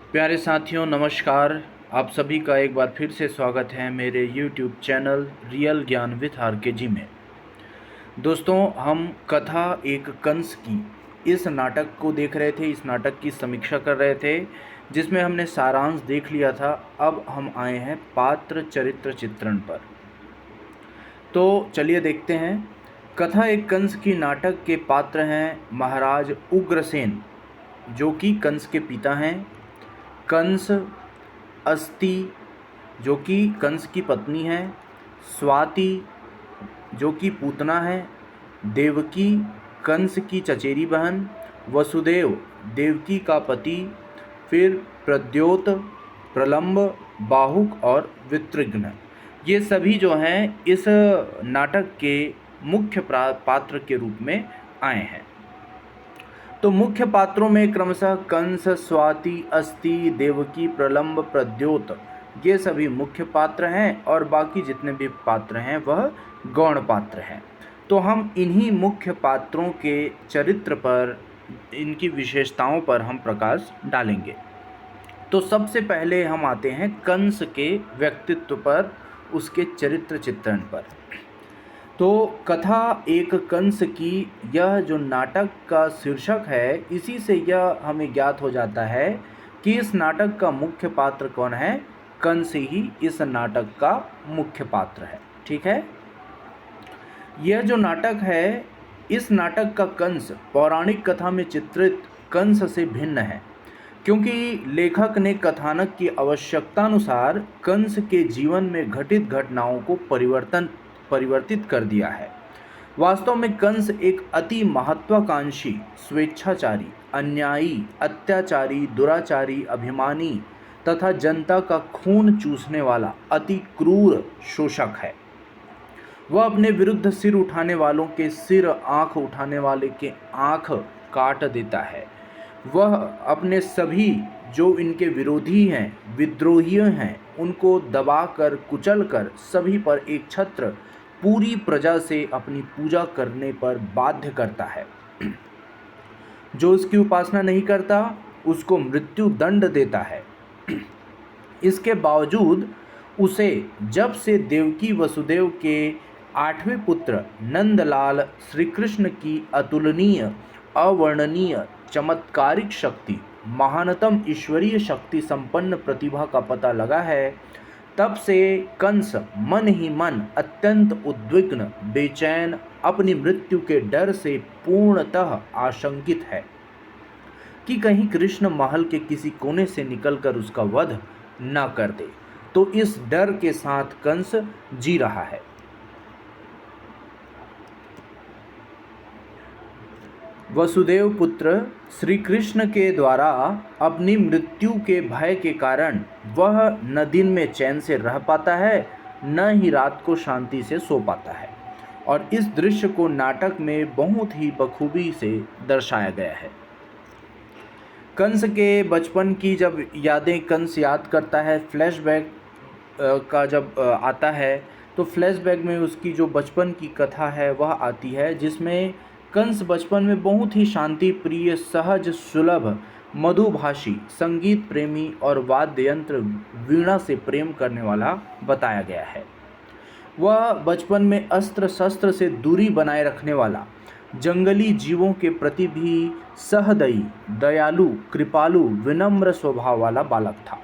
प्यारे साथियों नमस्कार। आप सभी का एक बार फिर से स्वागत है मेरे YouTube चैनल रियल ज्ञान विथ RKG में। दोस्तों, हम कथा एक कंस की इस नाटक को देख रहे थे, इस नाटक की समीक्षा कर रहे थे जिसमें हमने सारांश देख लिया था। अब हम आए हैं पात्र चरित्र चित्रण पर। तो चलिए देखते हैं। कथा एक कंस की नाटक के पात्र हैं महाराज उग्रसेन, जो कि कंस के पिता हैं, कंस, अस्ति जो कि कंस की पत्नी है, स्वाति जो कि पूतना है, देवकी कंस की चचेरी बहन, वसुदेव देवकी का पति, फिर प्रद्योत, प्रलंब, बाहुक और वित्रघ्न। ये सभी जो हैं इस नाटक के मुख्य पात्र के रूप में आए हैं। तो मुख्य पात्रों में क्रमशः कंस, स्वाति, अस्ति, देवकी, प्रलंब, प्रद्योत ये सभी मुख्य पात्र हैं और बाकी जितने भी पात्र हैं वह गौण पात्र हैं। तो हम इन्हीं मुख्य पात्रों के चरित्र पर, इनकी विशेषताओं पर हम प्रकाश डालेंगे। तो सबसे पहले हम आते हैं कंस के व्यक्तित्व पर, उसके चरित्र चित्रण पर। तो कथा एक कंस की यह जो नाटक का शीर्षक है, इसी से यह हमें ज्ञात हो जाता है कि इस नाटक का मुख्य पात्र कौन है। कंस ही इस नाटक का मुख्य पात्र है। ठीक है। यह जो नाटक है, इस नाटक का कंस पौराणिक कथा में चित्रित कंस से भिन्न है, क्योंकि लेखक ने कथानक की आवश्यकतानुसार कंस के जीवन में घटित घटनाओं को परिवर्तित कर दिया है। वास्तव में कंस एक अति महत्वाकांक्षी, स्वेच्छाचारी, अन्यायी, अत्याचारी, दुराचारी, अभिमानी तथा जनता का खून चूसने वाला अति क्रूर शोषक है। वह अपने विरुद्ध सिर उठाने वालों के सिर, आंख उठाने वाले के आंख काट देता है। वह अपने सभी जो इनके विरोधी हैं, विद्रोही हैं, उनको दबाकर, कुचलकर सभी पर एक छत्र पूरी प्रजा से अपनी पूजा करने पर बाध्य करता है। जो उसकी उपासना नहीं करता उसको मृत्यु दंड देता है। इसके बावजूद उसे जब से देवकी वसुदेव के 8वें पुत्र नंदलाल श्री कृष्ण की अतुलनीय, अवर्णनीय, चमत्कारिक शक्ति, महानतम ईश्वरीय शक्ति संपन्न प्रतिभा का पता लगा है, तब से कंस मन ही मन अत्यंत उद्विग्न, बेचैन, अपनी मृत्यु के डर से पूर्णतः आशंकित है कि कहीं कृष्ण महल के किसी कोने से निकलकर उसका वध न कर दे। तो इस डर के साथ कंस जी रहा है। वसुदेव पुत्र श्री कृष्ण के द्वारा अपनी मृत्यु के भय के कारण वह न दिन में चैन से रह पाता है, न ही रात को शांति से सो पाता है। और इस दृश्य को नाटक में बहुत ही बखूबी से दर्शाया गया है। कंस के बचपन की जब यादें कंस याद करता है, फ्लैशबैक का जब आता है, तो फ्लैशबैक में उसकी जो बचपन की कथा है वह आती है, जिसमें कंस बचपन में बहुत ही शांति प्रिय, सहज, सुलभ, मधुभाषी, संगीत प्रेमी और वाद्य यंत्र वीणा से प्रेम करने वाला बताया गया है। वह बचपन में अस्त्र शस्त्र से दूरी बनाए रखने वाला, जंगली जीवों के प्रति भी सहदयी, दयालु, कृपालु, विनम्र स्वभाव वाला बालक था।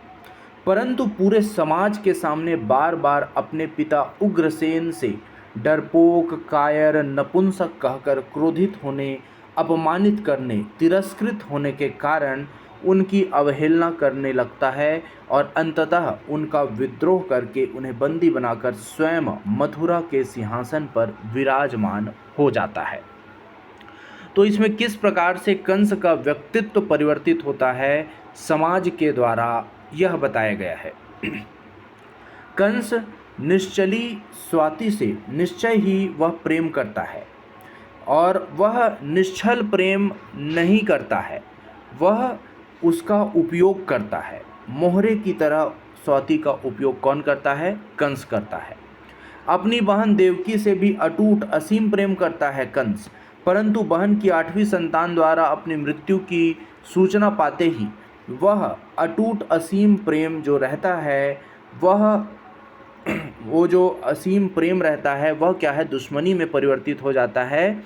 परंतु पूरे समाज के सामने बार बार अपने पिता उग्रसेन से डरपोक, कायर, नपुंसक कहकर क्रोधित होने, अपमानित करने, तिरस्कृत होने के कारण उनकी अवहेलना करने लगता है और अंततः उनका विद्रोह करके उन्हें बंदी बनाकर स्वयं मथुरा के सिंहासन पर विराजमान हो जाता है। तो इसमें किस प्रकार से कंस का व्यक्तित्व परिवर्तित होता है समाज के द्वारा, यह बताया गया है। कंस निश्चली स्वाति से निश्चय ही वह प्रेम करता है, और वह निश्चल प्रेम नहीं करता है, वह उसका उपयोग करता है। मोहरे की तरह स्वाति का उपयोग कौन करता है? कंस करता है। अपनी बहन देवकी से भी अटूट असीम प्रेम करता है कंस, परंतु बहन की 8वीं संतान द्वारा अपनी मृत्यु की सूचना पाते ही वह अटूट असीम प्रेम जो रहता है वह वो जो असीम प्रेम रहता है वह क्या है, दुश्मनी में परिवर्तित हो जाता है।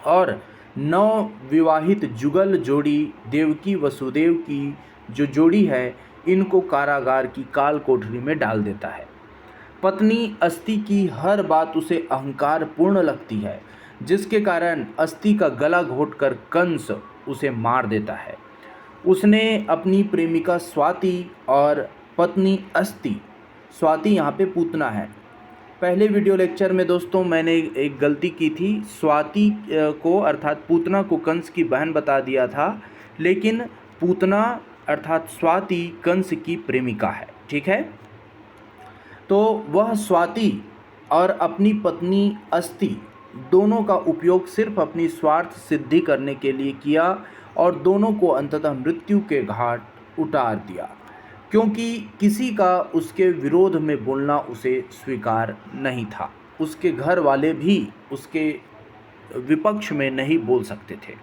और नव विवाहित जुगल जोड़ी देवकी वसुदेव की जो जोड़ी है, इनको कारागार की काल कोठरी में डाल देता है। पत्नी अस्ति की हर बात उसे अहंकार पूर्ण लगती है, जिसके कारण अस्ति का गला घोंटकर कंस उसे मार देता है। उसने अपनी प्रेमिका स्वाति और पत्नी अस्ति, स्वाति यहाँ पे पूतना है। पहले वीडियो लेक्चर में दोस्तों मैंने एक गलती की थी, स्वाति को अर्थात पूतना को कंस की बहन बता दिया था, लेकिन पूतना अर्थात स्वाति कंस की प्रेमिका है, ठीक है। तो वह स्वाति और अपनी पत्नी अस्ति दोनों का उपयोग सिर्फ अपनी स्वार्थ सिद्धि करने के लिए किया और दोनों को अंततः मृत्यु के घाट उतार दिया, क्योंकि किसी का उसके विरोध में बोलना उसे स्वीकार नहीं था। उसके घर वाले भी उसके विपक्ष में नहीं बोल सकते थे।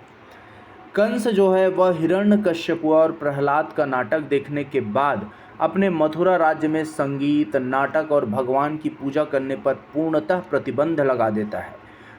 कंस जो है वह हिरण्यकश्यप और प्रहलाद का नाटक देखने के बाद अपने मथुरा राज्य में संगीत, नाटक और भगवान की पूजा करने पर पूर्णतः प्रतिबंध लगा देता है,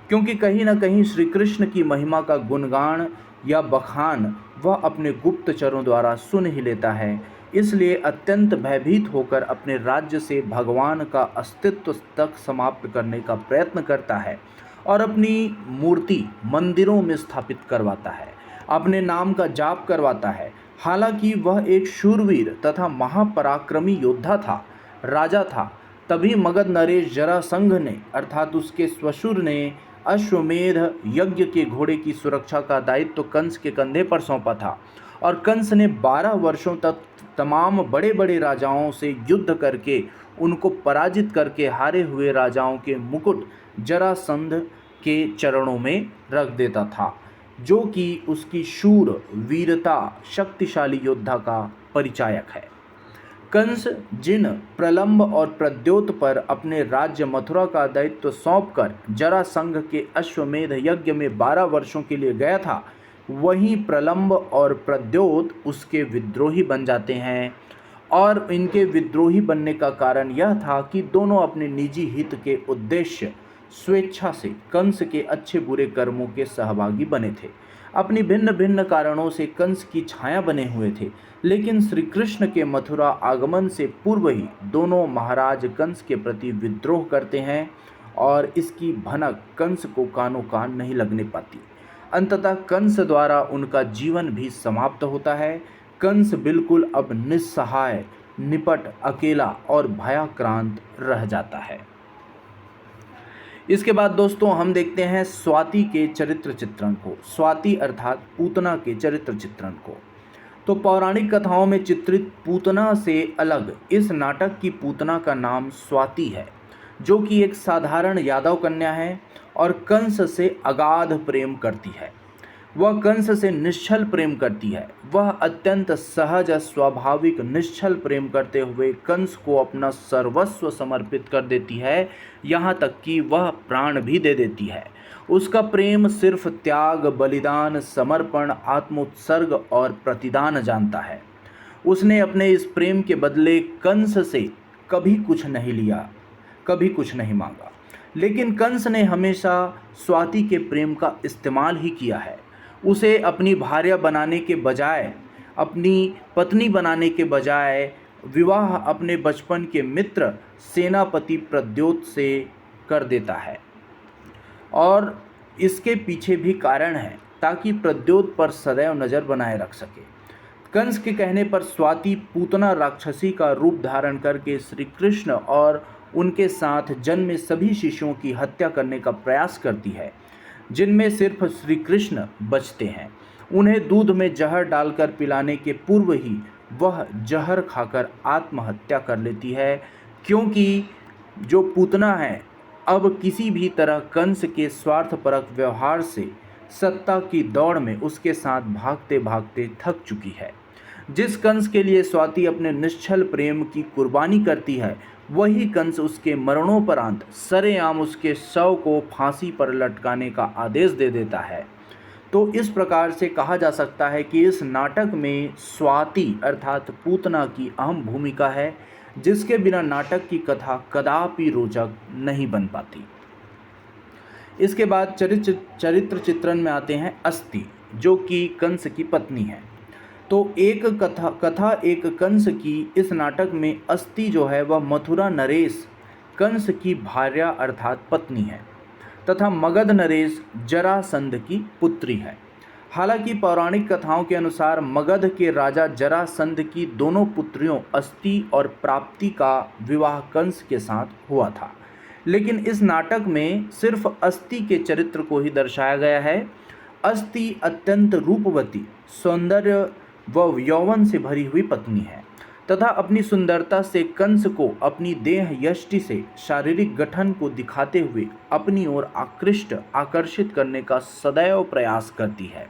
क्योंकि कहीं न कहीं श्री कृष्ण की महिमा का गुणगान या बखान वह अपने गुप्तचरों द्वारा सुन ही लेता है। इसलिए अत्यंत भयभीत होकर अपने राज्य से भगवान का अस्तित्व तक समाप्त करने का प्रयत्न करता है और अपनी मूर्ति मंदिरों में स्थापित करवाता है, अपने नाम का जाप करवाता है। हालांकि वह एक शूरवीर तथा महापराक्रमी योद्धा था, राजा था, तभी मगध नरेश जरासंघ ने अर्थात उसके ससुर ने अश्वमेध यज्ञ के घोड़े की सुरक्षा का दायित्व कंस के कंधे पर सौंपा था और कंस ने 12 वर्षों तक तमाम बड़े बड़े राजाओं से युद्ध करके उनको पराजित करके हारे हुए राजाओं के मुकुट जरासंध के चरणों में रख देता था, जो कि उसकी शूर वीरता शक्तिशाली योद्धा का परिचायक है। कंस जिन प्रलंब और प्रद्योत पर अपने राज्य मथुरा का दायित्व सौंपकर जरासंघ के अश्वमेध यज्ञ में 12 वर्षों के लिए गया था, वहीं प्रलंब और प्रद्योत उसके विद्रोही बन जाते हैं। और इनके विद्रोही बनने का कारण यह था कि दोनों अपने निजी हित के उद्देश्य स्वेच्छा से कंस के अच्छे बुरे कर्मों के सहभागी बने थे। अपनी भिन्न भिन्न कारणों से कंस की छाया बने हुए थे, लेकिन श्री कृष्ण के मथुरा आगमन से पूर्व ही दोनों महाराज कंस के प्रति विद्रोह करते हैं और इसकी भनक कंस को कानों कान नहीं लगने पाती। अंततः कंस द्वारा उनका जीवन भी समाप्त होता है। कंस बिल्कुल अब निस्सहाय, निपट, अकेला और भयाक्रांत रह जाता है। इसके बाद दोस्तों हम देखते हैं स्वाति के चरित्र चित्रण को, स्वाति अर्थात पूतना के चरित्र चित्रण को। तो पौराणिक कथाओं में चित्रित पूतना से अलग इस नाटक की पूतना का नाम स्वाति है, जो कि एक साधारण यादव कन्या है और कंस से अगाध प्रेम करती है। वह कंस से निश्चल प्रेम करती है। वह अत्यंत सहज स्वाभाविक निश्चल प्रेम करते हुए कंस को अपना सर्वस्व समर्पित कर देती है, यहाँ तक कि वह प्राण भी दे देती है। उसका प्रेम सिर्फ त्याग, बलिदान, समर्पण, आत्मोत्सर्ग और प्रतिदान जानता है। उसने अपने इस प्रेम के बदले कंस से कभी कुछ नहीं लिया, कभी कुछ नहीं मांगा, लेकिन कंस ने हमेशा स्वाति के प्रेम का इस्तेमाल ही किया है। उसे अपनी भार्या बनाने के बजाय, अपनी पत्नी बनाने के बजाय विवाह अपने बचपन के मित्र सेनापति प्रद्योत से कर देता है और इसके पीछे भी कारण है, ताकि प्रद्योत पर सदैव नज़र बनाए रख सके। कंस के कहने पर स्वाति पूतना राक्षसी का रूप धारण करके श्री कृष्ण और उनके साथ जन्मे सभी शिशुओं की हत्या करने का प्रयास करती है, जिनमें सिर्फ श्री कृष्ण बचते हैं। उन्हें दूध में जहर डालकर पिलाने के पूर्व ही वह जहर खाकर आत्महत्या कर लेती है, क्योंकि जो पूतना है अब किसी भी तरह कंस के स्वार्थपरक व्यवहार से सत्ता की दौड़ में उसके साथ भागते भागते थक चुकी है। जिस कंस के लिए स्वाति अपने निश्चल प्रेम की कुर्बानी करती है, वही कंस उसके मरणोपरांत सरेआम उसके शव को फांसी पर लटकाने का आदेश दे देता है। तो इस प्रकार से कहा जा सकता है कि इस नाटक में स्वाति अर्थात पूतना की अहम भूमिका है, जिसके बिना नाटक की कथा कदापि रोचक नहीं बन पाती। इसके बाद चरित्र चित्रण में आते हैं अस्ति, जो कि कंस की पत्नी है। तो एक कथा एक कंस की इस नाटक में अस्ति जो है वह मथुरा नरेश कंस की भार्या अर्थात पत्नी है तथा मगध नरेश जरासंध की पुत्री है। हालांकि पौराणिक कथाओं के अनुसार मगध के राजा जरासंध की दोनों पुत्रियों अस्ति और प्राप्ति का विवाह कंस के साथ हुआ था, लेकिन इस नाटक में सिर्फ अस्ति के चरित्र को ही दर्शाया गया है। अस्ति अत्यंत रूपवती, सौंदर्य व यौवन से भरी हुई पत्नी है तथा अपनी सुंदरता से कंस को अपनी देह यष्टि से शारीरिक गठन को दिखाते हुए अपनी ओर आकर्षित करने का सदैव प्रयास करती है।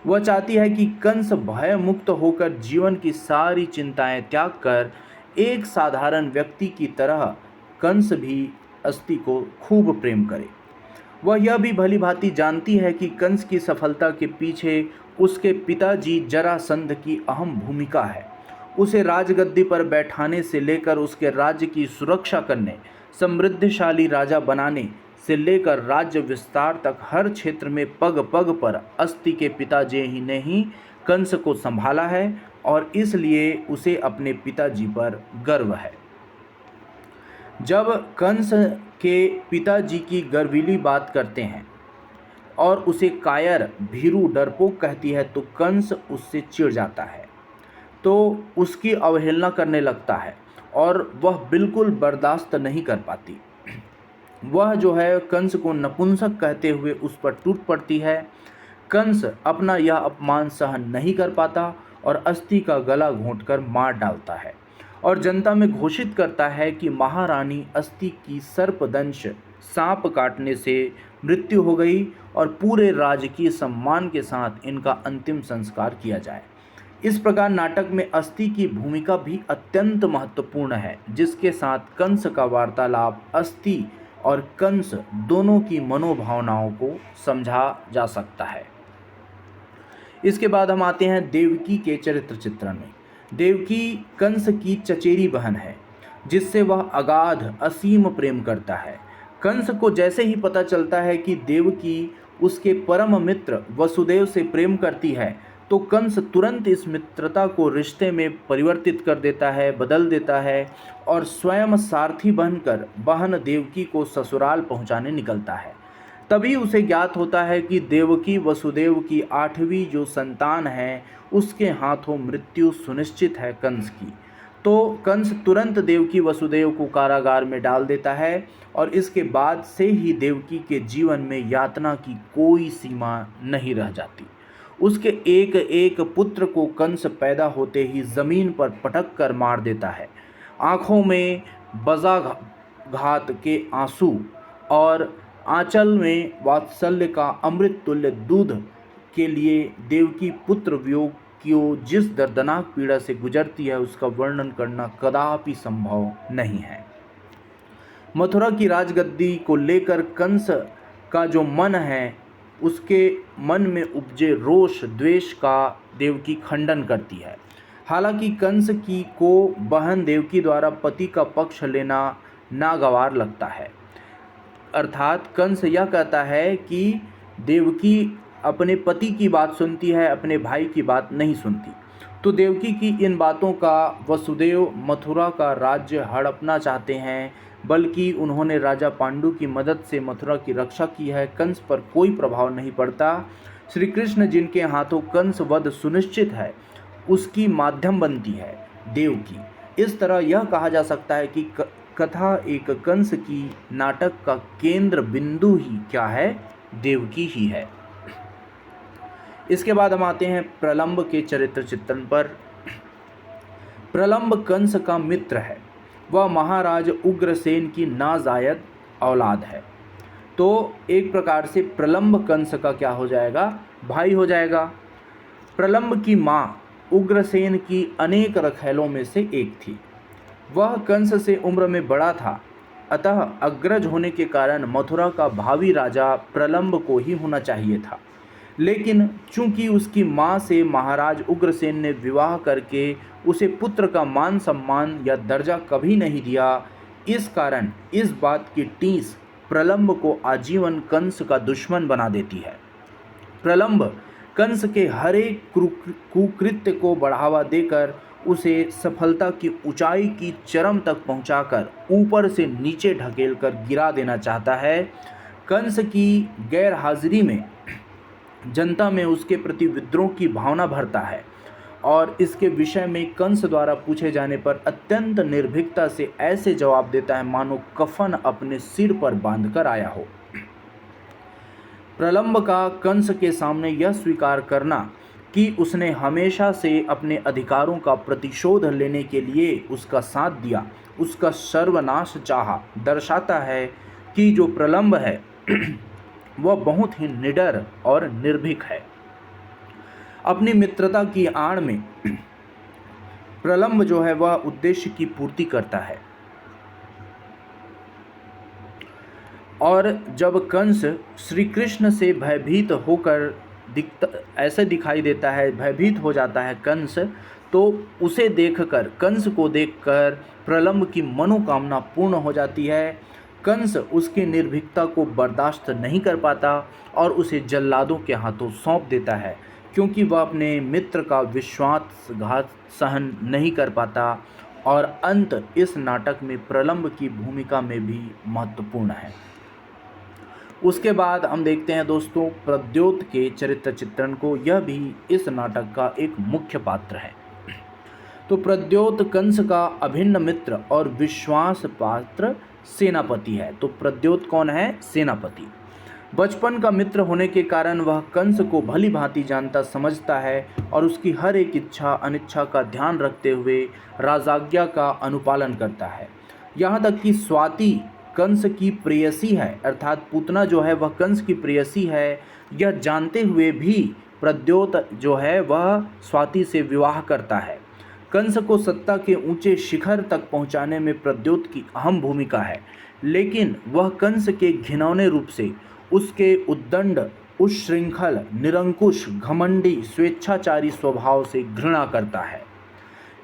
वह चाहती है कि कंस भय मुक्त होकर जीवन की सारी चिंताएं त्याग कर एक साधारण व्यक्ति की तरह कंस भी अस्ति को खूब प्रेम करे। वह यह भी भली भांति जानती है कि कंस की सफलता के पीछे उसके पिताजी जरासंध की अहम भूमिका है। उसे राजगद्दी पर बैठाने से लेकर उसके राज्य की सुरक्षा करने, समृद्धशाली राजा बनाने से लेकर राज्य विस्तार तक हर क्षेत्र में पग पग पर अस्ति के पिताजी ही ने ही कंस को संभाला है और इसलिए उसे अपने पिताजी पर गर्व है। जब कंस के पिताजी की गर्वीली बात करते हैं और उसे कायर, भीरू, डरपोक कहती है तो कंस उससे चिढ़ जाता है, तो उसकी अवहेलना करने लगता है और वह बिल्कुल बर्दाश्त नहीं कर पाती। वह जो है कंस को नपुंसक कहते हुए उस पर टूट पड़ती है। कंस अपना यह अपमान सहन नहीं कर पाता और अस्ति का गला घोंटकर मार डालता है और जनता में घोषित करता है कि महारानी अस्ति की सर्पदंश सांप काटने से मृत्यु हो गई और पूरे राजकीय सम्मान के साथ इनका अंतिम संस्कार किया जाए। इस प्रकार नाटक में अस्ति की भूमिका भी अत्यंत महत्वपूर्ण है, जिसके साथ कंस का वार्तालाप अस्ति और कंस दोनों की मनोभावनाओं को समझा जा सकता है। इसके बाद हम आते हैं देवकी के चरित्र चित्रण में। देवकी कंस की चचेरी बहन है, जिससे वह अगाध असीम प्रेम करता है। कंस को जैसे ही पता चलता है कि देवकी उसके परम मित्र वसुदेव से प्रेम करती है, तो कंस तुरंत इस मित्रता को रिश्ते में परिवर्तित कर देता है, बदल देता है और स्वयं सारथी बनकर बहन देवकी को ससुराल पहुंचाने निकलता है। तभी उसे ज्ञात होता है कि देवकी वसुदेव की 8वीं जो संतान है उसके हाथों मृत्यु सुनिश्चित है कंस की। तो कंस तुरंत देवकी वसुदेव को कारागार में डाल देता है और इसके बाद से ही देवकी के जीवन में यातना की कोई सीमा नहीं रह जाती। उसके एक एक पुत्र को कंस पैदा होते ही जमीन पर पटक कर मार देता है। आँखों में बजाघात के आंसू और आंचल में वात्सल्य का अमृत तुल्य दूध के लिए देवकी पुत्र वियोग की जिस दर्दनाक पीड़ा से गुजरती है उसका वर्णन करना कदापि संभव नहीं है। मथुरा की राजगद्दी को लेकर कंस का जो मन है, उसके मन में उपजे रोष द्वेष का देवकी खंडन करती है। हालांकि कंस की को बहन देवकी द्वारा पति का पक्ष लेना नागवार लगता है। अर्थात कंस यह कहता है कि देवकी अपने पति की बात सुनती है, अपने भाई की बात नहीं सुनती। तो देवकी की इन बातों का वसुदेव मथुरा का राज्य हड़पना चाहते हैं, बल्कि उन्होंने राजा पांडु की मदद से मथुरा की रक्षा की है। कंस पर कोई प्रभाव नहीं पड़ता। श्री कृष्ण जिनके हाथों कंस वध सुनिश्चित है, उसकी माध्यम बनती है देवकी। इस तरह यह कहा जा सकता है कि कथा एक कंस की नाटक का केंद्र बिंदु ही क्या है, देवकी ही है। इसके बाद हम आते हैं प्रलंब के चरित्र चित्रण पर। प्रलंब कंस का मित्र है, वह महाराज उग्रसेन की नाजायज औलाद है। तो एक प्रकार से प्रलंब कंस का क्या हो जाएगा, भाई हो जाएगा। प्रलंब की माँ उग्रसेन की अनेक रखैलों में से एक थी। वह कंस से उम्र में बड़ा था, अतः अग्रज होने के कारण मथुरा का भावी राजा प्रलंब को ही होना चाहिए था। लेकिन चूंकि उसकी माँ से महाराज उग्रसेन ने विवाह करके उसे पुत्र का मान सम्मान या दर्जा कभी नहीं दिया, इस कारण इस बात की टीस प्रलंब को आजीवन कंस का दुश्मन बना देती है। प्रलंब कंस के हर एक कुकृत्य को बढ़ावा देकर उसे सफलता की ऊंचाई की चरम तक पहुंचाकर ऊपर से नीचे ढकेलकर गिरा देना चाहता है। कंस की गैर हाजिरी में जनता में उसके प्रति विद्रोह की भावना भरता है और इसके विषय में कंस द्वारा पूछे जाने पर अत्यंत निर्भीकता से ऐसे जवाब देता है मानो कफन अपने सिर पर बांधकर आया हो। प्रलंब का कंस के सामने यह स्वीकार करना कि उसने हमेशा से अपने अधिकारों का प्रतिशोध लेने के लिए उसका साथ दिया, उसका सर्वनाश चाहा, दर्शाता है कि जो प्रलंब है वह बहुत ही निडर और निर्भीक है। अपनी मित्रता की आड़ में प्रलंब जो है वह उद्देश्य की पूर्ति करता है। और जब कंस श्री कृष्ण से भयभीत होकर ऐसे दिखाई देता है, भयभीत हो जाता है कंस, तो उसे देखकर, कंस को देखकर प्रलंब की मनोकामना पूर्ण हो जाती है। कंस उसकी निर्भीकता को बर्दाश्त नहीं कर पाता और उसे जल्लादों के हाथों सौंप देता है, क्योंकि वह अपने मित्र का विश्वासघात सहन नहीं कर पाता। और अंत इस नाटक में प्रलंब की भूमिका में भी महत्वपूर्ण है। उसके बाद हम देखते हैं दोस्तों प्रद्योत के चरित्र चित्रण को, यह भी इस नाटक का एक मुख्य पात्र है। तो प्रद्योत कंस का अभिन्न मित्र और विश्वास पात्र सेनापति है। तो प्रद्योत कौन है? सेनापति। बचपन का मित्र होने के कारण वह कंस को भली भांति जानता समझता है और उसकी हर एक इच्छा अनिच्छा का ध्यान रखते हुए राजाज्ञा का अनुपालन करता है। यहाँ तक कि स्वाति कंस की प्रेयसी है, अर्थात पूतना जो है वह कंस की प्रेयसी है, यह जानते हुए भी प्रद्योत जो है वह स्वाति से विवाह करता है। कंस को सत्ता के ऊंचे शिखर तक पहुंचाने में प्रद्योत की अहम भूमिका है, लेकिन वह कंस के घिनौने रूप से, उसके उद्दंड, उच्छृंखल, निरंकुश, घमंडी, स्वेच्छाचारी स्वभाव से घृणा करता है।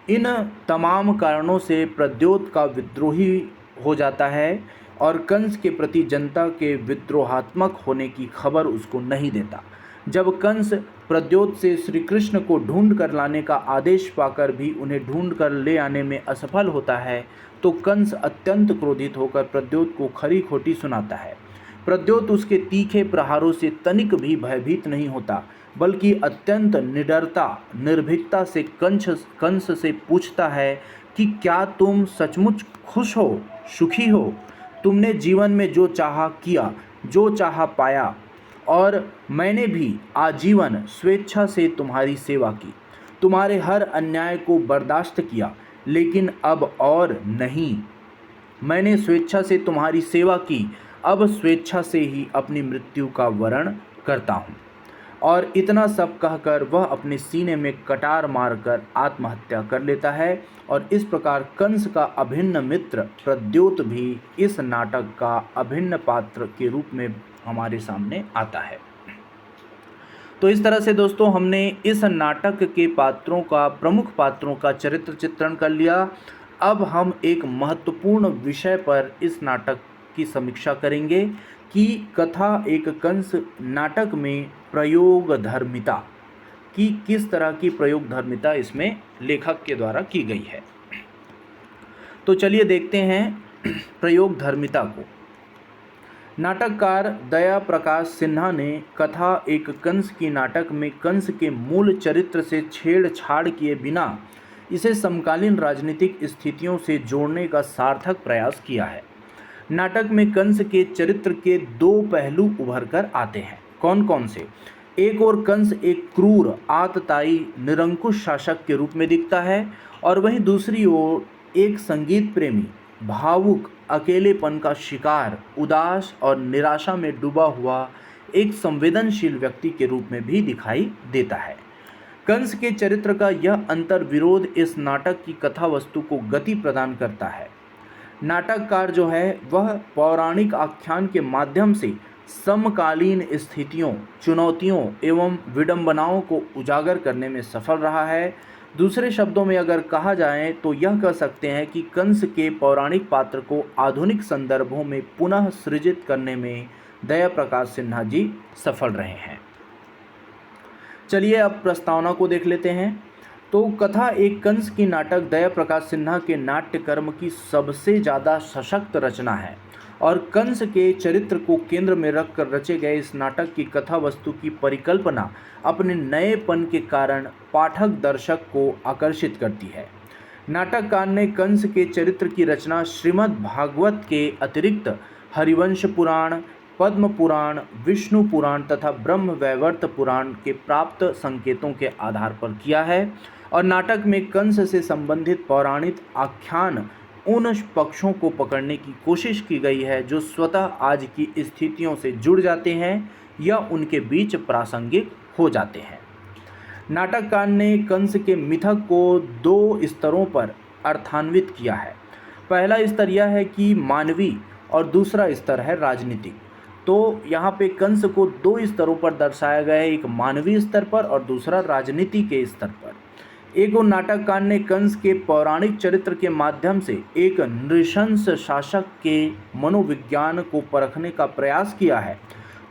इन तमाम कारणों से प्रद्योत का विद्रोही हो जाता है और कंस के प्रति जनता के विद्रोहात्मक होने की खबर उसको नहीं देता। जब कंस प्रद्योत से श्री कृष्ण को ढूंढ कर लाने का आदेश पाकर भी उन्हें ढूंढ कर ले आने में असफल होता है, तो कंस अत्यंत क्रोधित होकर प्रद्योत को खरी खोटी सुनाता है। प्रद्योत उसके तीखे प्रहारों से तनिक भी भयभीत नहीं होता, बल्कि अत्यंत निडरता, निर्भीकता से कंस से पूछता है कि क्या तुम सचमुच खुश हो, सुखी हो? तुमने जीवन में जो चाहा किया, जो चाहा पाया, और मैंने भी आजीवन स्वेच्छा से तुम्हारी सेवा की, तुम्हारे हर अन्याय को बर्दाश्त किया, लेकिन अब और नहीं। मैंने स्वेच्छा से तुम्हारी सेवा की, अब स्वेच्छा से ही अपनी मृत्यु का वरण करता हूँ। और इतना सब कहकर वह अपने सीने में कटार मारकर आत्महत्या कर लेता है। और इस प्रकार कंस का अभिन्न मित्र प्रद्योत भी इस नाटक का अभिन्न पात्र के रूप में हमारे सामने आता है। तो इस तरह से दोस्तों हमने इस नाटक के पात्रों का, प्रमुख पात्रों का चरित्र चित्रण कर लिया। अब हम एक महत्वपूर्ण विषय पर इस नाटक की समीक्षा करेंगे कि कथा एक कंस नाटक में प्रयोग धर्मिता की किस तरह की प्रयोग धर्मिता इसमें लेखक के द्वारा की गई है। तो चलिए देखते हैं प्रयोग धर्मिता को। नाटककार दया प्रकाश सिन्हा ने कथा एक कंस की नाटक में कंस के मूल चरित्र से छेड़छाड़ किए बिना इसे समकालीन राजनीतिक स्थितियों से जोड़ने का सार्थक प्रयास किया है। नाटक में कंस के चरित्र के दो पहलू उभर कर आते हैं। कौन कौन से? एक ओर कंस एक क्रूर, आतताई, निरंकुश शासक के रूप में दिखता है और वहीं दूसरी ओर एक संगीत प्रेमी, भावुक, अकेलेपन का शिकार, उदास और निराशा में डूबा हुआ एक संवेदनशील व्यक्ति के रूप में भी दिखाई देता है। कंस के चरित्र का यह अंतर विरोध इस नाटक की कथा वस्तु को गति प्रदान करता है। नाटककार जो है वह पौराणिक आख्यान के माध्यम से समकालीन स्थितियों, चुनौतियों एवं विडंबनाओं को उजागर करने में सफल रहा है। दूसरे शब्दों में अगर कहा जाए तो यह कह सकते हैं कि कंस के पौराणिक पात्र को आधुनिक संदर्भों में पुनः सृजित करने में दया प्रकाश सिन्हा जी सफल रहे हैं। चलिए अब प्रस्तावना को देख लेते हैं। तो कथा एक कंस की नाटक दया प्रकाश सिन्हा के नाट्य कर्म की सबसे ज़्यादा सशक्त रचना है और कंस के चरित्र को केंद्र में रखकर रचे गए इस नाटक की कथा वस्तु की परिकल्पना अपने नएपन के कारण पाठक दर्शक को आकर्षित करती है। नाटककार ने कंस के चरित्र की रचना श्रीमद् भागवत के अतिरिक्त हरिवंश पुराण, पद्म पुराण, विष्णु पुराण तथा ब्रह्म वैवर्त पुराण के प्राप्त संकेतों के आधार पर किया है और नाटक में कंस से संबंधित पौराणिक आख्यान उन पक्षों को पकड़ने की कोशिश की गई है जो स्वतः आज की स्थितियों से जुड़ जाते हैं या उनके बीच प्रासंगिक हो जाते हैं। नाटककार ने कंस के मिथक को 2 स्तरों पर अर्थान्वित किया है। पहला स्तर यह है कि मानवीय और दूसरा स्तर है राजनीतिक। तो यहाँ पे कंस को 2 स्तरों पर दर्शाया गया है, एक मानवीय स्तर पर और दूसरा राजनीति के स्तर पर। एक और नाटककार ने कंस के पौराणिक चरित्र के माध्यम से एक नृशंस शासक के मनोविज्ञान को परखने का प्रयास किया है,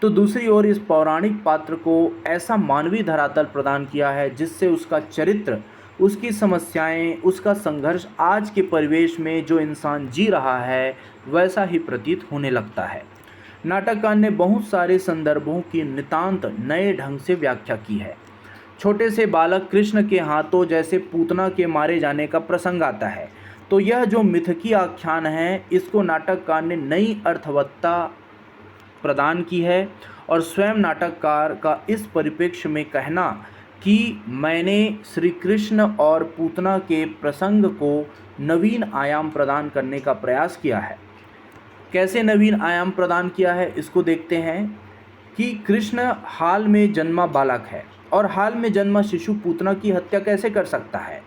तो दूसरी ओर इस पौराणिक पात्र को ऐसा मानवीय धरातल प्रदान किया है जिससे उसका चरित्र, उसकी समस्याएं, उसका संघर्ष आज के परिवेश में जो इंसान जी रहा है वैसा ही प्रतीत होने लगता है। नाटककार ने बहुत सारे संदर्भों की नितांत नए ढंग से व्याख्या की है। छोटे से बालक कृष्ण के हाथों जैसे पूतना के मारे जाने का प्रसंग आता है, तो यह जो मिथकी आख्यान है इसको नाटककार ने नई अर्थवत्ता प्रदान की है और स्वयं नाटककार का इस परिप्रेक्ष्य में कहना कि मैंने श्री कृष्ण और पूतना के प्रसंग को नवीन आयाम प्रदान करने का प्रयास किया है। कैसे नवीन आयाम प्रदान किया है इसको देखते हैं कि कृष्ण हाल में जन्मा बालक है और हाल में जन्मा शिशु पूतना की हत्या कैसे कर सकता है।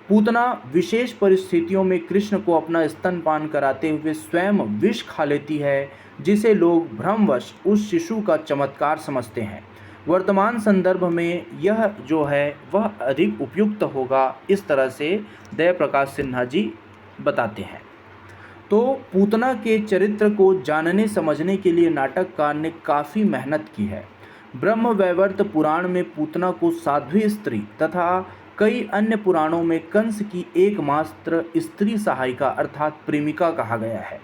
पूतना विशेष परिस्थितियों में कृष्ण को अपना स्तनपान कराते हुए स्वयं विष खा लेती है जिसे लोग भ्रमवश उस शिशु का चमत्कार समझते हैं। वर्तमान संदर्भ में यह जो है वह अधिक उपयुक्त होगा, इस तरह से दया प्रकाश सिन्हा जी बताते हैं। तो पूतना के चरित्र को जानने समझने के लिए नाटककार ने काफ़ी मेहनत की है। ब्रह्म वैवर्त पुराण में पूतना को साध्वी स्त्री तथा कई अन्य पुराणों में कंस की एकमात्र स्त्री सहायिका अर्थात प्रेमिका कहा गया है।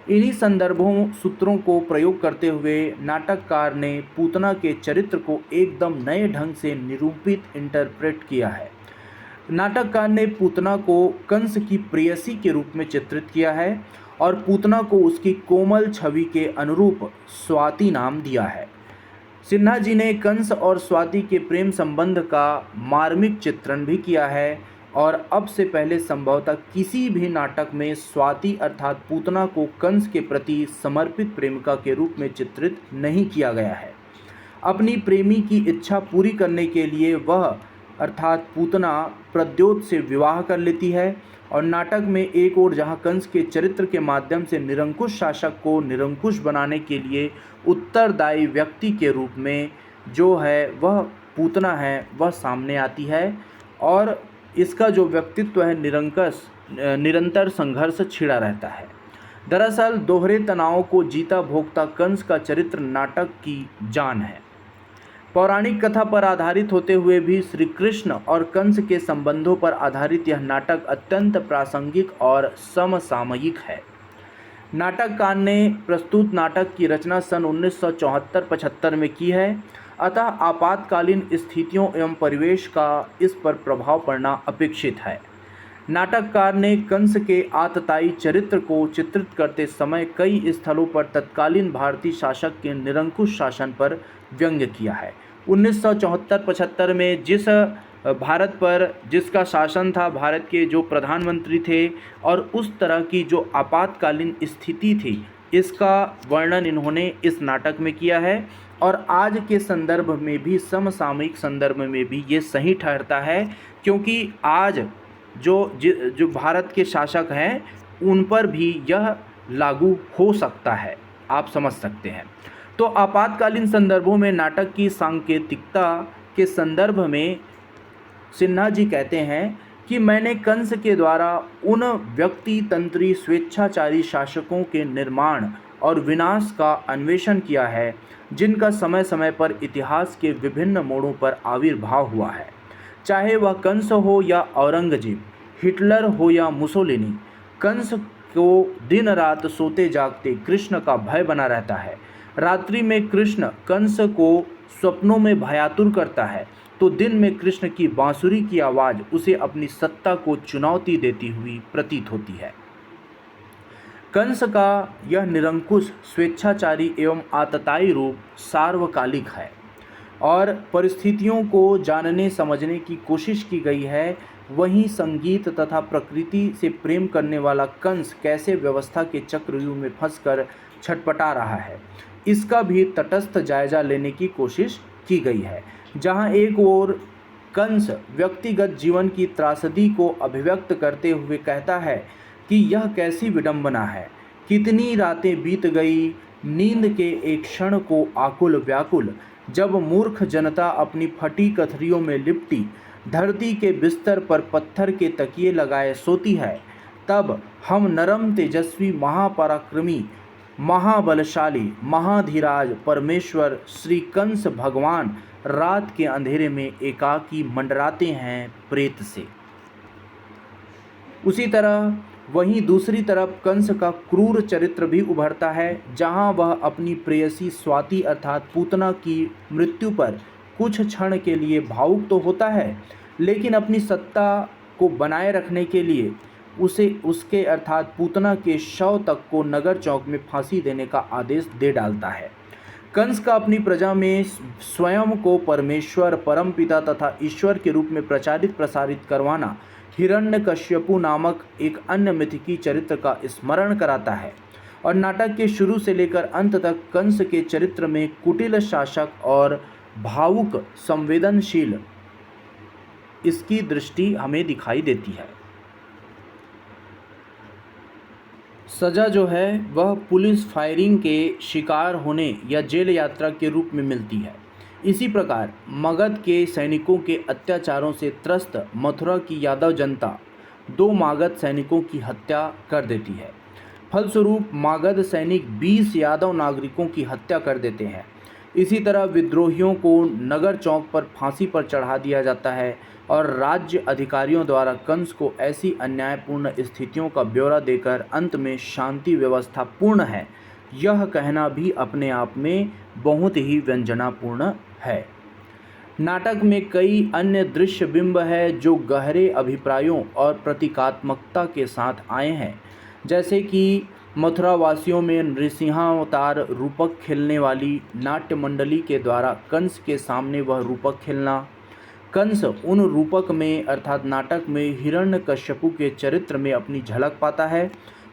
इन्हीं संदर्भों सूत्रों को प्रयोग करते हुए नाटककार ने पूतना के चरित्र को एकदम नए ढंग से निरूपित इंटरप्रेट किया है। नाटककार ने पूतना को कंस की प्रेयसी के रूप में चित्रित किया है और पूतना को उसकी कोमल छवि के अनुरूप स्वाति नाम दिया है। सिन्हा जी ने कंस और स्वाति के प्रेम संबंध का मार्मिक चित्रण भी किया है और अब से पहले संभवतः किसी भी नाटक में स्वाति अर्थात पूतना को कंस के प्रति समर्पित प्रेमिका के रूप में चित्रित नहीं किया गया है। अपनी प्रेमी की इच्छा पूरी करने के लिए वह अर्थात पूतना प्रद्योत से विवाह कर लेती है और नाटक में एक ओर जहां कंस के चरित्र के माध्यम से निरंकुश शासक को निरंकुश बनाने के लिए उत्तरदायी व्यक्ति के रूप में जो है वह पूतना है वह सामने आती है और इसका जो व्यक्तित्व है निरंतर संघर्ष छिड़ा रहता है। दरअसल दोहरे तनाव को जीता भोगता कंस का चरित्र नाटक की जान है। पौराणिक कथा पर आधारित होते हुए भी श्री कृष्ण और कंस के संबंधों पर आधारित यह नाटक अत्यंत प्रासंगिक और समसामयिक है। नाटककार ने प्रस्तुत नाटक की रचना सन 1974-75 में की है, अतः आपातकालीन स्थितियों एवं परिवेश का इस पर प्रभाव पड़ना अपेक्षित है। नाटककार ने कंस के आतताई चरित्र को चित्रित करते समय कई स्थलों पर तत्कालीन भारतीय शासक के निरंकुश शासन पर व्यंग्य किया है। 1974-75 में जिस भारत पर जिसका शासन था, भारत के जो प्रधानमंत्री थे और उस तरह की जो आपातकालीन स्थिति थी, इसका वर्णन इन्होंने इस नाटक में किया है और आज के संदर्भ में भी समसामयिक संदर्भ में भी ये सही ठहरता है, क्योंकि आज जो भारत के शासक हैं उन पर भी यह लागू हो सकता है, आप समझ सकते हैं। तो आपातकालीन संदर्भों में नाटक की सांकेतिकता के संदर्भ में सिन्हा जी कहते हैं कि मैंने कंस के द्वारा उन व्यक्ति तंत्री स्वेच्छाचारी शासकों के निर्माण और विनाश का अन्वेषण किया है जिनका समय समय पर इतिहास के विभिन्न मोड़ों पर आविर्भाव हुआ है। चाहे वह कंस हो या औरंगजेब, हिटलर हो या मुसोलिनी, कंस को दिन रात सोते जागते कृष्ण का भय बना रहता है। रात्रि में कृष्ण कंस को स्वप्नों में भयातुर करता है तो दिन में कृष्ण की बांसुरी की आवाज़ उसे अपनी सत्ता को चुनौती देती हुई प्रतीत होती है। कंस का यह निरंकुश, स्वेच्छाचारी एवं आतताई रूप सार्वकालिक है और परिस्थितियों को जानने समझने की कोशिश की गई है। वहीं संगीत तथा प्रकृति से प्रेम करने वाला कंस कैसे व्यवस्था के चक्रव्यूह में फंसकर छटपटा रहा है, इसका भी तटस्थ जायजा लेने की कोशिश की गई है। जहां एक ओर कंस व्यक्तिगत जीवन की त्रासदी को अभिव्यक्त करते हुए कहता है कि यह कैसी विडंबना है, कितनी रातें बीत गई नींद के एक क्षण को आकुल व्याकुल, जब मूर्ख जनता अपनी फटी कथरियों में लिपटी धरती के बिस्तर पर पत्थर के तकिए लगाए सोती है, तब हम नरम तेजस्वी महापराक्रमी महाबलशाली महाधीराज परमेश्वर श्री कंस भगवान रात के अंधेरे में एकाकी मंडराते हैं प्रेत से। उसी तरह वहीं दूसरी तरफ कंस का क्रूर चरित्र भी उभरता है, जहां वह अपनी प्रेयसी स्वाति अर्थात पूतना की मृत्यु पर कुछ क्षण के लिए भावुक तो होता है, लेकिन अपनी सत्ता को बनाए रखने के लिए उसे उसके अर्थात पूतना के शव तक को नगर चौक में फांसी देने का आदेश दे डालता है। कंस का अपनी प्रजा में स्वयं को परमेश्वर, परमपिता तथा ईश्वर के रूप में प्रचारित प्रसारित करवाना हिरण्यकश्यपु नामक एक अन्य मिथिकी चरित्र का स्मरण कराता है और नाटक के शुरू से लेकर अंत तक कंस के चरित्र में कुटिल शासक और भावुक संवेदनशील इसकी दृष्टि हमें दिखाई देती है। सज़ा जो है वह पुलिस फायरिंग के शिकार होने या जेल यात्रा के रूप में मिलती है। इसी प्रकार मगध के सैनिकों के अत्याचारों से त्रस्त मथुरा की यादव जनता 2 मागध सैनिकों की हत्या कर देती है। फलस्वरूप मागध सैनिक 20 यादव नागरिकों की हत्या कर देते हैं। इसी तरह विद्रोहियों को नगर चौक पर फांसी पर चढ़ा दिया जाता है और राज्य अधिकारियों द्वारा कंस को ऐसी अन्यायपूर्ण स्थितियों का ब्यौरा देकर अंत में शांति व्यवस्था पूर्ण है, यह कहना भी अपने आप में बहुत ही व्यंजनापूर्ण है। नाटक में कई अन्य दृश्य बिंब है जो गहरे अभिप्रायों और प्रतीकात्मकता के साथ आए हैं, जैसे कि मथुरावासियों में नृसिंहावतार रूपक खेलने वाली नाट्य मंडली के द्वारा कंस के सामने वह रूपक खेलना, कंस उन रूपक में अर्थात नाटक में हिरण्यकश्यपु के चरित्र में अपनी झलक पाता है।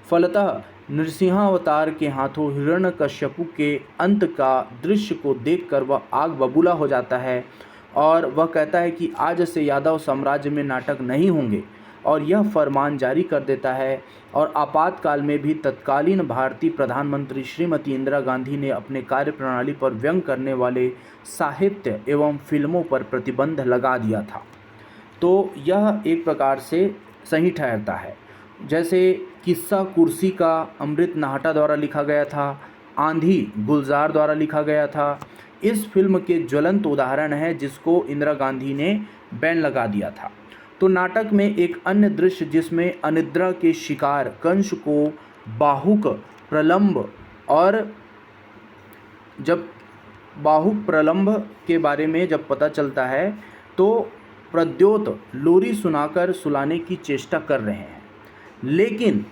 फलतः नृसिंहावतार के हाथों हिरण्यकश्यपु के अंत का दृश्य को देखकर वह आग बबूला हो जाता है और वह कहता है कि आज से यादव साम्राज्य में नाटक नहीं होंगे और यह फरमान जारी कर देता है। और आपातकाल में भी तत्कालीन भारतीय प्रधानमंत्री श्रीमती इंदिरा गांधी ने अपने कार्यप्रणाली पर व्यंग करने वाले साहित्य एवं फिल्मों पर प्रतिबंध लगा दिया था। तो यह एक प्रकार से सही ठहरता है। जैसे किस्सा कुर्सी का अमृत नाहटा द्वारा लिखा गया था, आंधी गुलजार द्वारा लिखा गया था, इस फिल्म के ज्वलंत उदाहरण है जिसको इंदिरा गांधी ने बैन लगा दिया था। तो नाटक में एक अन्य दृश्य जिसमें अनिद्रा के शिकार कंस को बाहुक प्रलंब और जब बाहुक प्रलंब के बारे में जब पता चलता है तो प्रद्योत लोरी सुनाकर सुलाने की चेष्टा कर रहे हैं, लेकिन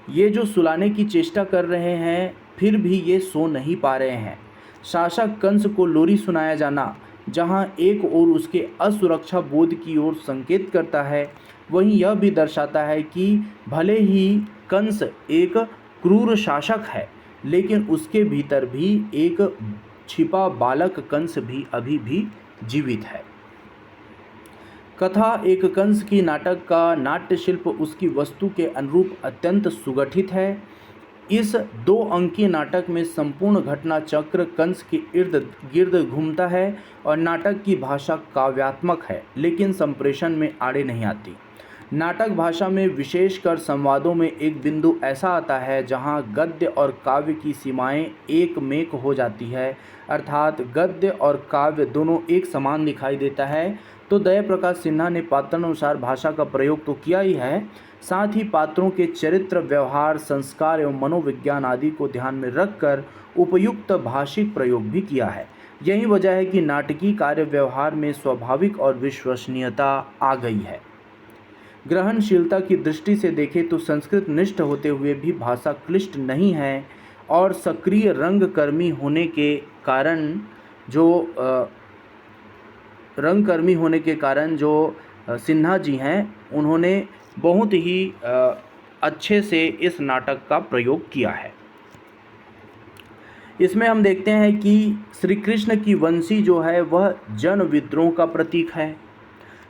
ये जो सुलाने की चेष्टा कर रहे हैं फिर भी ये सो नहीं पा रहे हैं। शासक कंस को लोरी सुनाया जाना जहां एक ओर उसके असुरक्षा बोध की ओर संकेत करता है, वहीं यह भी दर्शाता है कि भले ही कंस एक क्रूर शासक है, लेकिन उसके भीतर भी एक छिपा बालक कंस भी अभी भी जीवित है। कथा एक कंस की नाटक का नाट्य शिल्प उसकी वस्तु के अनुरूप अत्यंत सुगठित है इस 2 अंकीय नाटक में संपूर्ण घटना चक्र कंस के इर्द गिर्द घूमता है और नाटक की भाषा काव्यात्मक है, लेकिन संप्रेषण में आड़े नहीं आती। नाटक भाषा में विशेषकर संवादों में एक बिंदु ऐसा आता है जहां गद्य और काव्य की सीमाएं एक मेक हो जाती है, अर्थात गद्य और काव्य दोनों एक समान दिखाई देता है। तो दया प्रकाश सिन्हा ने पात्रानुसार भाषा का प्रयोग तो किया ही है, साथ ही पात्रों के चरित्र, व्यवहार, संस्कार एवं मनोविज्ञान आदि को ध्यान में रखकर उपयुक्त भाषिक प्रयोग भी किया है। यही वजह है कि नाटकीय कार्य व्यवहार में स्वाभाविक और विश्वसनीयता आ गई है। ग्रहणशीलता की दृष्टि से देखें तो संस्कृत निष्ठ होते हुए भी भाषा क्लिष्ट नहीं है और सक्रिय रंगकर्मी होने के कारण जो सिन्हा जी हैं, उन्होंने बहुत ही अच्छे से इस नाटक का प्रयोग किया है। इसमें हम देखते हैं कि श्री कृष्ण की वंशी जो है वह जन विद्रोह का प्रतीक है।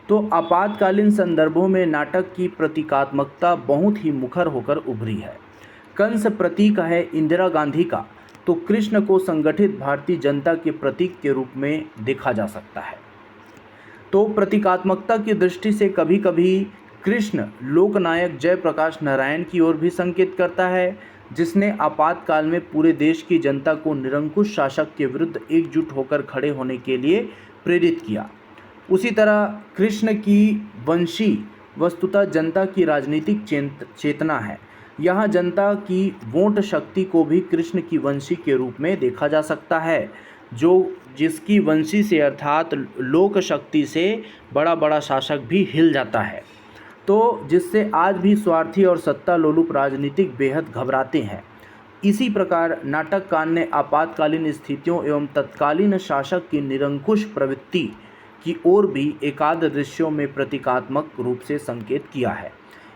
तो आपातकालीन संदर्भों में नाटक की प्रतीकात्मकता बहुत ही मुखर होकर उभरी है। कंस प्रतीक है इंदिरा गांधी का, तो कृष्ण को संगठित भारतीय जनता के प्रतीक के रूप में देखा जा सकता है। तो प्रतीकात्मकता की दृष्टि से कभी कभी कृष्ण लोकनायक जयप्रकाश नारायण की ओर भी संकेत करता है, जिसने आपातकाल में पूरे देश की जनता को निरंकुश शासक के विरुद्ध एकजुट होकर खड़े होने के लिए प्रेरित किया। उसी तरह कृष्ण की वंशी वस्तुतः जनता की राजनीतिक चेतना है। यहाँ जनता की वोट शक्ति को भी कृष्ण की वंशी के रूप में देखा जा सकता है, जिसकी वंशी से अर्थात लोक शक्ति से बड़ा बड़ा शासक भी हिल जाता है, तो जिससे आज भी स्वार्थी और सत्ता लोलुप राजनीतिक बेहद घबराते हैं। इसी प्रकार नाटककार ने आपातकालीन स्थितियों एवं तत्कालीन शासक की निरंकुश प्रवृत्ति की ओर भी एकाध दृश्यों में प्रतीकात्मक रूप से संकेत किया है।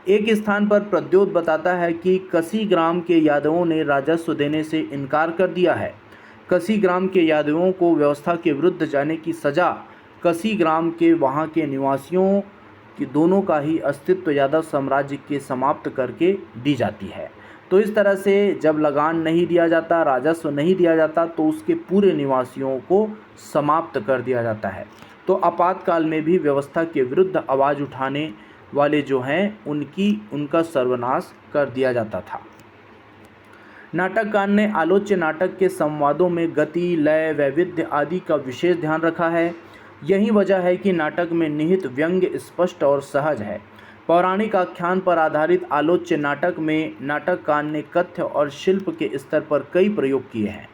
एक स्थान पर प्रद्योत बताता है कि कसी ग्राम के यादवों ने राजस्व देने से इनकार कर दिया है। कसी ग्राम के यादवों को व्यवस्था के विरुद्ध जाने की सज़ा कसी ग्राम के वहाँ के निवासियों कि दोनों का ही अस्तित्व यादव साम्राज्य के समाप्त करके दी जाती है। तो इस तरह से जब लगान नहीं दिया जाता, राजस्व नहीं दिया जाता, तो उसके पूरे निवासियों को समाप्त कर दिया जाता है। तो आपातकाल में भी व्यवस्था के विरुद्ध आवाज़ उठाने वाले जो हैं उनका सर्वनाश कर दिया जाता था। नाटककार ने आलोच्य नाटक के संवादों में गति, लय, वैविध्य आदि का विशेष ध्यान रखा है। यही वजह है कि नाटक में निहित व्यंग्य स्पष्ट और सहज है। पौराणिक आख्यान पर आधारित आलोच्य नाटक में नाटककार ने कथ्य और शिल्प के स्तर पर कई प्रयोग किए हैं।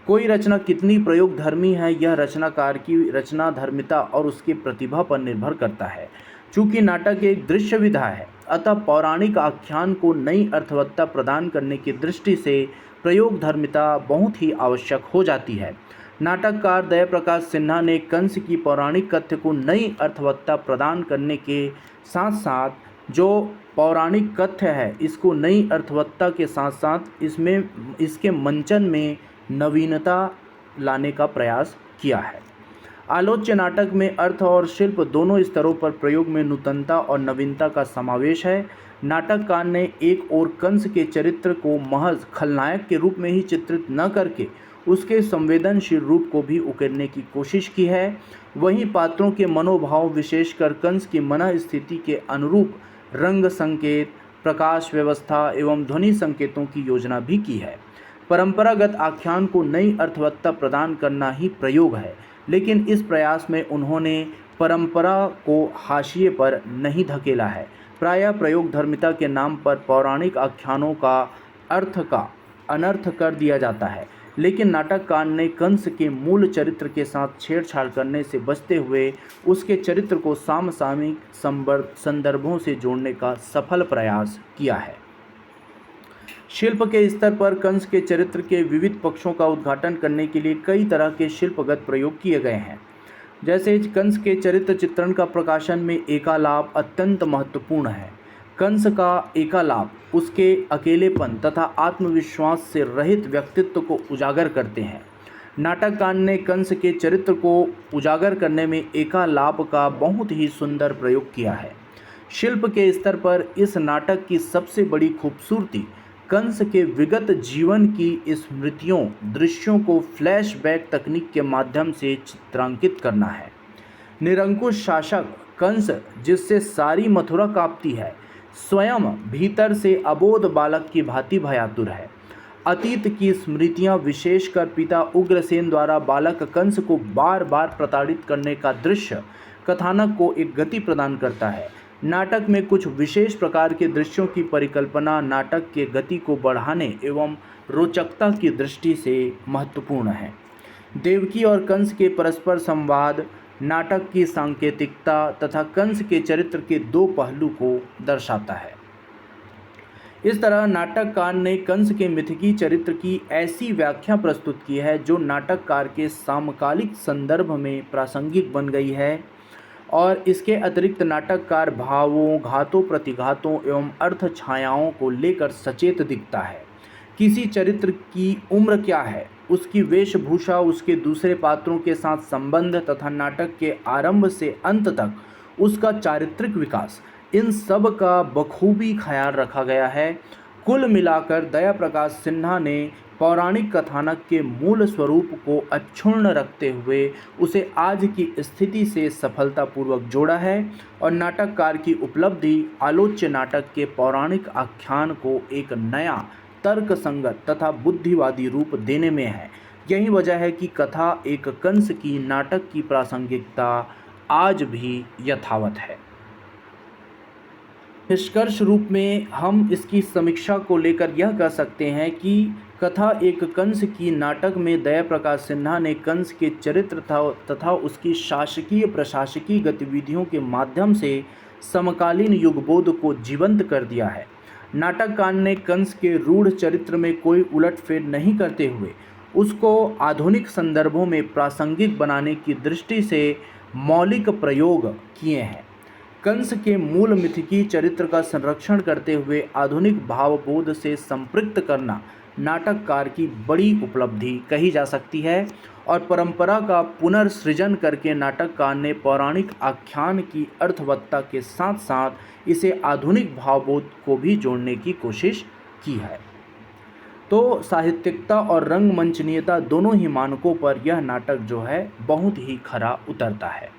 कोई रचना कितनी प्रयोग धर्मी है, यह रचनाकार की रचना धर्मिता और उसकी प्रतिभा पर निर्भर करता है। चूँकि नाटक एक दृश्य विधा है, अतः पौराणिक आख्यान को नई अर्थवत्ता प्रदान करने की दृष्टि से प्रयोग धर्मिता बहुत ही आवश्यक हो जाती है। नाटककार दया प्रकाश सिन्हा ने कंस की पौराणिक कथ्य को नई अर्थवत्ता प्रदान करने के साथ साथ जो पौराणिक कथ्य है इसको नई अर्थवत्ता के साथ साथ इसके मंचन में नवीनता लाने का प्रयास किया है। आलोच्य नाटक में अर्थ और शिल्प दोनों स्तरों पर प्रयोग में नूतनता और नवीनता का समावेश है। नाटककार ने एक ओर कंस के चरित्र को महज खलनायक के रूप में ही चित्रित न करके उसके संवेदनशील रूप को भी उकेरने की कोशिश की है। वहीं पात्रों के मनोभाव, विशेषकर कंस की मन स्थिति के अनुरूप रंग संकेत, प्रकाश व्यवस्था एवं ध्वनि संकेतों की योजना भी की है। परंपरागत आख्यान को नई अर्थवत्ता प्रदान करना ही प्रयोग है, लेकिन इस प्रयास में उन्होंने परंपरा को हाशिए पर नहीं धकेला है। प्रायः प्रयोग धर्मिता के नाम पर पौराणिक आख्यानों का अर्थ का अनर्थ कर दिया जाता है, लेकिन नाटककार ने कंस के मूल चरित्र के साथ छेड़छाड़ करने से बचते हुए उसके चरित्र को समसामयिक संदर्भों से जोड़ने का सफल प्रयास किया है। शिल्प के स्तर पर कंस के चरित्र के विविध पक्षों का उद्घाटन करने के लिए कई तरह के शिल्पगत प्रयोग किए गए हैं। जैसे कंस के चरित्र चित्रण का प्रकाशन में एकालाप अत्यंत महत्वपूर्ण है। कंस का एकालाप उसके अकेलेपन तथा आत्मविश्वास से रहित व्यक्तित्व को उजागर करते हैं। नाटककार ने कंस के चरित्र को उजागर करने में एकालाप का बहुत ही सुंदर प्रयोग किया है। शिल्प के स्तर पर इस नाटक की सबसे बड़ी खूबसूरती कंस के विगत जीवन की स्मृतियों दृश्यों को फ्लैशबैक तकनीक के माध्यम से चित्रांकित करना है। निरंकुश शासक कंस, जिससे सारी मथुरा कांपती है, स्वयं भीतर से अबोध बालक की भांति भयातुर है। अतीत की स्मृतियां, विशेषकर पिता उग्रसेन द्वारा बालक कंस को बार बार प्रताड़ित करने का दृश्य कथानक को एक गति प्रदान करता है। नाटक में कुछ विशेष प्रकार के दृश्यों की परिकल्पना नाटक के गति को बढ़ाने एवं रोचकता की दृष्टि से महत्वपूर्ण है। देवकी और कंस के परस्पर संवाद नाटक की सांकेतिकता तथा कंस के चरित्र के दो पहलू को दर्शाता है। इस तरह नाटककार ने कंस के मिथकी चरित्र की ऐसी व्याख्या प्रस्तुत की है जो नाटककार के समकालिक संदर्भ में प्रासंगिक बन गई है, और इसके अतिरिक्त नाटककार भावों, घातों, प्रतिघातों एवं अर्थ छायाओं को लेकर सचेत दिखता है। किसी चरित्र की उम्र क्या है, उसकी वेशभूषा, उसके दूसरे पात्रों के साथ संबंध तथा नाटक के आरंभ से अंत तक उसका चारित्रिक विकास, इन सब का बखूबी ख्याल रखा गया है। कुल मिलाकर दया प्रकाश सिन्हा ने पौराणिक कथानक के मूल स्वरूप को अक्षुण्ण रखते हुए उसे आज की स्थिति से सफलतापूर्वक जोड़ा है, और नाटककार की उपलब्धि आलोच्य नाटक के पौराणिक आख्यान को एक नया तर्क संगत तथा बुद्धिवादी रूप देने में है। यही वजह है कि कथा एक कंस की नाटक की प्रासंगिकता आज भी यथावत है। निष्कर्ष रूप में हम इसकी समीक्षा को लेकर यह कह सकते हैं कि कथा एक कंस की नाटक में दया प्रकाश सिन्हा ने कंस के चरित्र तथा उसकी शासकीय प्रशासकीय गतिविधियों के माध्यम से समकालीन युगबोध को जीवंत कर दिया है। नाटककार ने कंस के रूढ़ चरित्र में कोई उलटफेर नहीं करते हुए उसको आधुनिक संदर्भों में प्रासंगिक बनाने की दृष्टि से मौलिक प्रयोग किए हैं। कंस के मूल मिथकी चरित्र का संरक्षण करते हुए आधुनिक भावबोध से संपृक्त करना नाटककार की बड़ी उपलब्धि कही जा सकती है, और परंपरा का पुनर्सृजन करके नाटककार ने पौराणिक आख्यान की अर्थवत्ता के साथ साथ इसे आधुनिक भावबोध को भी जोड़ने की कोशिश की है। तो साहित्यिकता और रंगमंचनीयता दोनों ही मानकों पर यह नाटक जो है बहुत ही खरा उतरता है।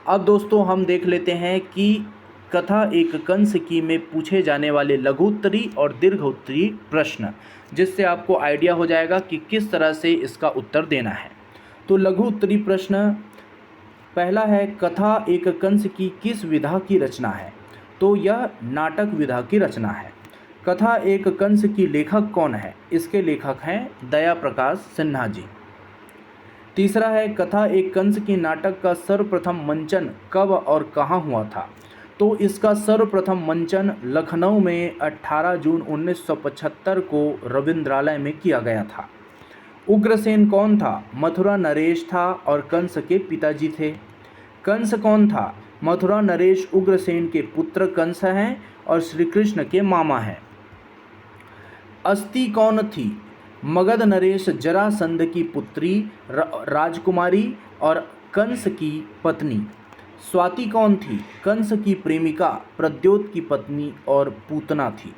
अब दोस्तों हम देख लेते हैं कि कथा एक कंस की में पूछे जाने वाले लघुत्तरी और दीर्घोत्तरी प्रश्न, जिससे आपको आइडिया हो जाएगा कि किस तरह से इसका उत्तर देना है। तो लघु उत्तरी प्रश्न पहला है, कथा एक कंस की किस विधा की रचना है? तो यह नाटक विधा की रचना है। कथा एक कंस की लेखक कौन है? इसके लेखक हैं दया प्रकाश सिन्हा जी। तीसरा है, कथा एक कंस की नाटक का सर्वप्रथम मंचन कब और कहाँ हुआ था? तो इसका सर्वप्रथम मंचन लखनऊ में 18 जून 1975 को रविंद्रालय में किया गया था। उग्रसेन कौन था? मथुरा नरेश था और कंस के पिताजी थे। कंस कौन था? मथुरा नरेश उग्रसेन के पुत्र कंस हैं और श्री कृष्ण के मामा हैं। अस्ति कौन थी? मगध नरेश जरासंध की पुत्री राजकुमारी और कंस की पत्नी। स्वाति कौन थी? कंस की प्रेमिका प्रद्योत की पत्नी और पूतना थी।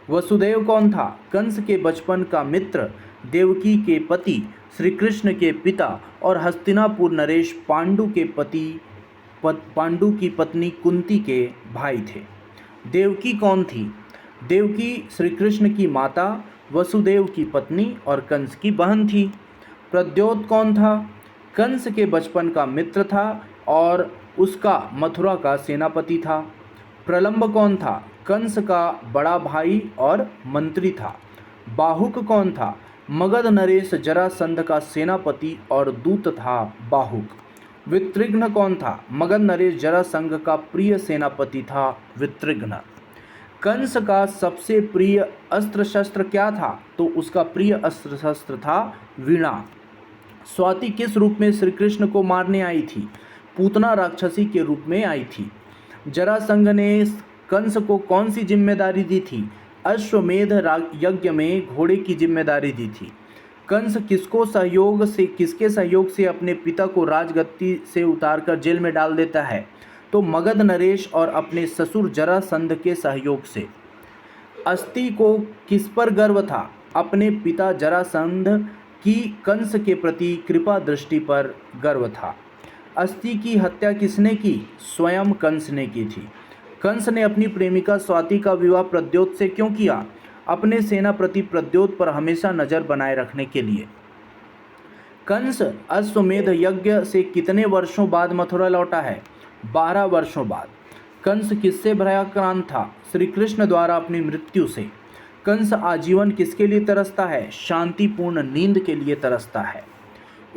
वसुदेव कौन था? कंस के बचपन का मित्र, देवकी के पति, श्री कृष्ण के पिता और हस्तिनापुर नरेश पांडु की पत्नी कुंती के भाई थे। देवकी कौन थी? देवकी श्री कृष्ण की माता, वसुदेव की पत्नी और कंस की बहन थी। प्रद्योत कौन था? कंस के बचपन का मित्र था और उसका मथुरा का सेनापति था। प्रलंब कौन था? कंस का बड़ा भाई और मंत्री था। बाहुक कौन था? मगध नरेश जरासंध का सेनापति और दूत था बाहुक। वितृघ्न कौन था? मगध नरेश जरासंध का प्रिय सेनापति था वितृघ्न। कंस का सबसे प्रिय अस्त्र शस्त्र क्या था? तो उसका प्रिय अस्त्र शस्त्र था वीणा। स्वाति किस रूप में श्री कृष्ण को मारने आई थी? पूतना राक्षसी के रूप में आई थी। जरासंध ने कंस को कौन सी जिम्मेदारी दी थी? अश्वमेध यज्ञ में घोड़े की जिम्मेदारी दी थी। कंस किसके सहयोग से अपने पिता को राजगद्दी से उतारकर जेल में डाल देता है? तो मगध नरेश और अपने ससुर जरासंध के सहयोग से। अस्ति को किस पर गर्व था? अपने पिता जरासंध की कंस के प्रति कृपा दृष्टि पर गर्व था। अस्ति की हत्या किसने की? स्वयं कंस ने की थी। कंस ने अपनी प्रेमिका स्वाति का विवाह प्रद्योत से क्यों किया? अपने सेनापति प्रद्योत पर हमेशा नजर बनाए रखने के लिए। कंस अश्वमेध यज्ञ से कितने वर्षों बाद मथुरा लौटा है? 12 वर्षों बाद। कंस किससे भयाक्रांत था? श्री कृष्ण द्वारा अपनी मृत्यु से। कंस आजीवन किसके लिए तरसता है? शांतिपूर्ण नींद के लिए तरसता है।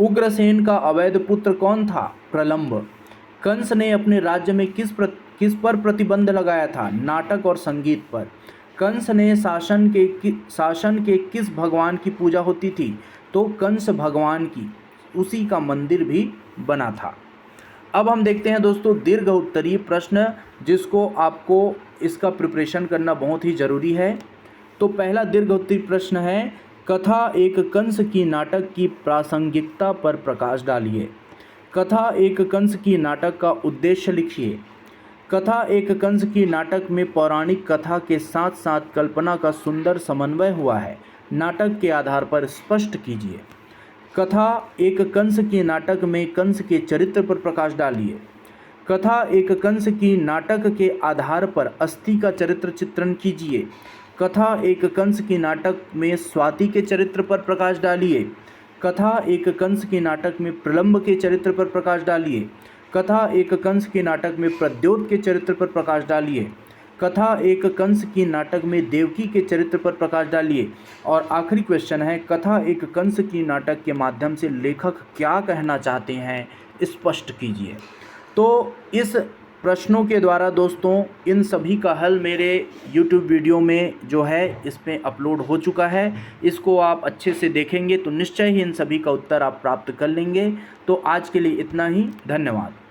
उग्रसेन का अवैध पुत्र कौन था? प्रलंब। कंस ने अपने राज्य में किस पर प्रतिबंध लगाया था? नाटक और संगीत पर। कंस ने शासन के किस भगवान की पूजा होती थी? तो कंस भगवान की। उसी का मंदिर भी बना था। अब हम देखते हैं दोस्तों दीर्घ उत्तरीय प्रश्न, जिसको आपको इसका प्रिपरेशन करना बहुत ही ज़रूरी है। तो पहला दीर्घ उत्तरीय प्रश्न है, कथा एक कंस की नाटक की प्रासंगिकता पर प्रकाश डालिए। कथा एक कंस की नाटक का उद्देश्य लिखिए। कथा एक कंस की नाटक में पौराणिक कथा के साथ साथ कल्पना का सुंदर समन्वय हुआ है। नाटक के आधार पर स्पष्ट कीजिए। कथा एक कंस की नाटक में कंस के चरित्र पर प्रकाश डालिए। कथा एक कंस की नाटक के आधार पर अस्ति का चरित्र चित्रण कीजिए। कथा एक कंस की नाटक में स्वाति के चरित्र पर प्रकाश डालिए। कथा एक कंस की नाटक में प्रलंब के चरित्र पर प्रकाश डालिए। कथा एक कंस के नाटक में प्रद्योत के चरित्र पर प्रकाश डालिए। कथा एक कंस की नाटक में देवकी के चरित्र पर प्रकाश डालिए। और आखिरी क्वेश्चन है, कथा एक कंस की नाटक के माध्यम से लेखक क्या कहना चाहते हैं, स्पष्ट कीजिए। तो इस प्रश्नों के द्वारा दोस्तों इन सभी का हल मेरे YouTube वीडियो में जो है इसमें अपलोड हो चुका है। इसको आप अच्छे से देखेंगे तो निश्चय ही इन सभी का उत्तर आप प्राप्त कर लेंगे। तो आज के लिए इतना ही। धन्यवाद।